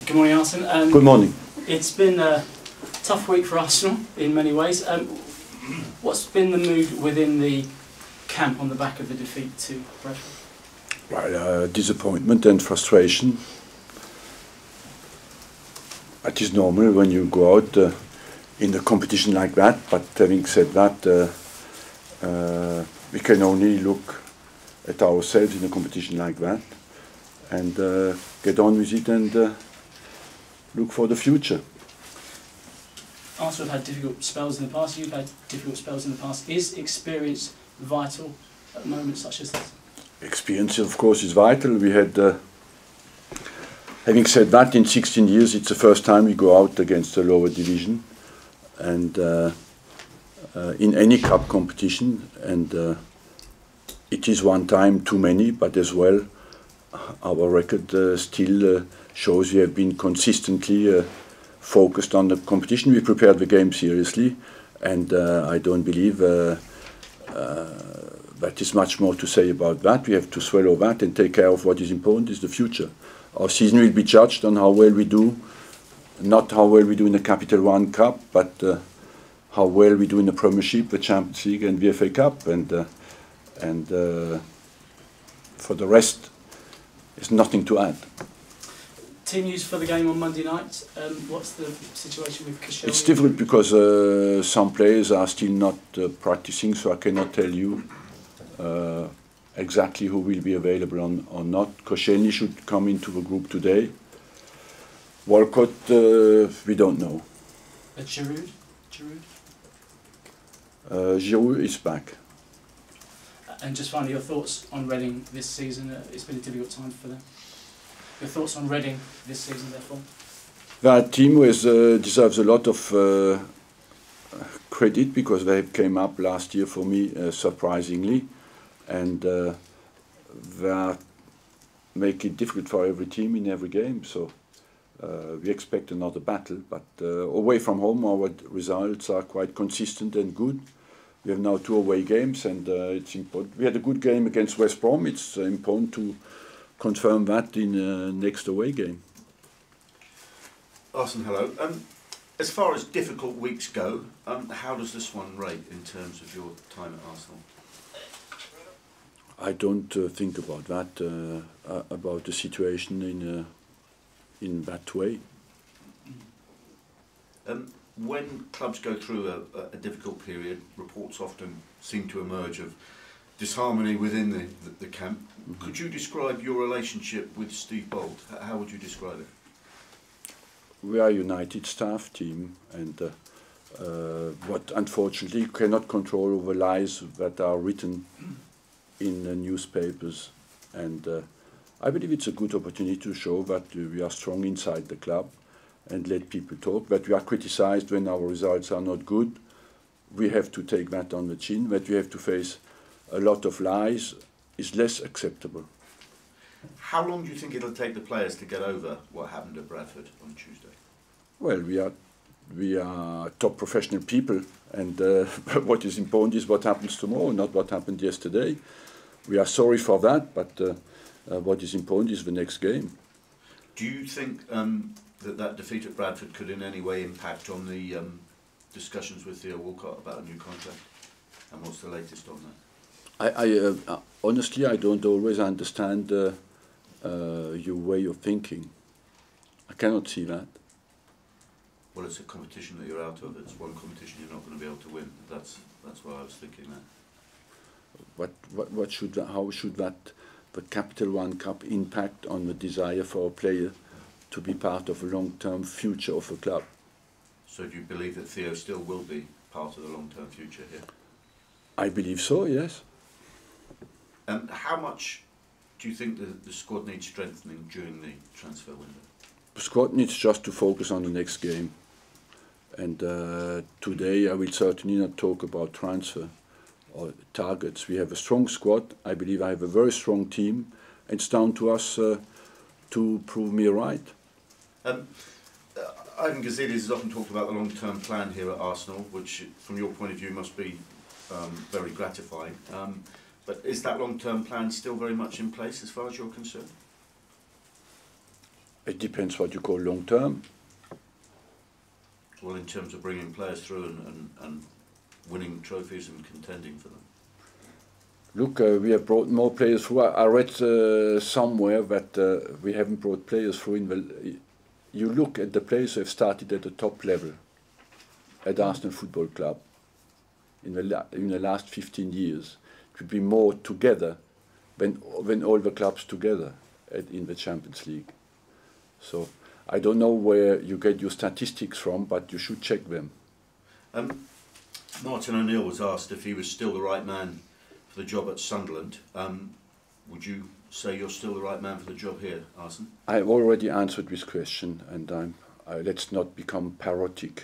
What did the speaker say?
Good morning, Arsene. Good morning. It's been a tough week for Arsenal in many ways. What's been the mood within the camp on the back of the defeat to Bradford? Well, disappointment and frustration. It is normal when you go out in a competition like that, but having said that, we can only look at ourselves in a competition like that and get on with it and look for the future. Arsenal have had difficult spells in the past, you've had difficult spells in the past. Is experience vital at moments such as this? Experience, of course, is vital. We had, having said that, in 16 years it's the first time we go out against a lower division, and in any cup competition, and it is one time too many, but as well our record still shows we have been consistently focused on the competition. We prepared the game seriously, and I don't believe that is much more to say about that. We have to swallow that and take care of what is important, is the future. Our season will be judged on how well we do, not how well we do in the Capital One Cup, but how well we do in the Premiership, the Champions League and the FA Cup, and for the rest, there's nothing to add. Team news for the game on Monday night. What's the situation with Koscielny? It's difficult because some players are still not practicing, so I cannot tell you exactly who will be available or not. Koscielny should come into the group today. Walcott, we don't know. Giroud? Giroud is back. And just finally, your thoughts on Reading this season? It's been a difficult time for them. Your thoughts on Reading this season, therefore? That team deserves a lot of credit because they came up last year for me surprisingly, and that make it difficult for every team in every game. So we expect another battle, but away from home our results are quite consistent and good. We have now 2 away games, and it's important. We had a good game against West Brom. It's important to confirm that in the next away game. Arsene, hello. As far as difficult weeks go, how does this one rate in terms of your time at Arsenal? I don't think about that, about the situation in that way. When clubs go through a difficult period, reports often seem to emerge of disharmony within the camp. Mm-hmm. Could you describe your relationship with Steve Bolt? How would you describe it? We are a united staff team, and what unfortunately you cannot control over lies that are written in the newspapers, and I believe it's a good opportunity to show that we are strong inside the club and let people talk. That we are criticized when our results are not good, we have to take that on the chin. That we have to face a lot of lies is less acceptable. How long do you think it'll take the players to get over what happened at Bradford on Tuesday? Well, we are top professional people, and what is important is what happens tomorrow, not what happened yesterday. We are sorry for that, but what is important is the next game. Do you think that defeat at Bradford could in any way impact on the discussions with Theo Walcott about a new contract? And what's the latest on that? Honestly, I don't always understand your way of thinking. I cannot see that. Well, it's a competition that you're out of. It's one competition you're not going to be able to win. That's why I was thinking that. How should the Capital One Cup impact on the desire for a player to be part of a long-term future of a club? So do you believe that Theo still will be part of the long-term future here? I believe so, yes. And how much do you think the squad needs strengthening during the transfer window? The squad needs just to focus on the next game. And today I will certainly not talk about transfer or targets. We have a strong squad. I believe I have a very strong team. It's down to us to prove me right. Ivan Gazidis has often talked about the long-term plan here at Arsenal, which from your point of view must be very gratifying. But is that long-term plan still very much in place as far as you're concerned? It depends what you call long term. Well, in terms of bringing players through and winning trophies and contending for them. Look, we have brought more players through. I read somewhere that we haven't brought players through in the. You look at the players who have started at the top level at Arsenal Football Club in the last 15 years. It would be more together when all the clubs together in the Champions League. So I don't know where you get your statistics from, but you should check them. Martin O'Neill was asked if he was still the right man for the job at Sunderland. Would you say you're still the right man for the job here, Arsene? I've already answered this question, and let's not become parrotic.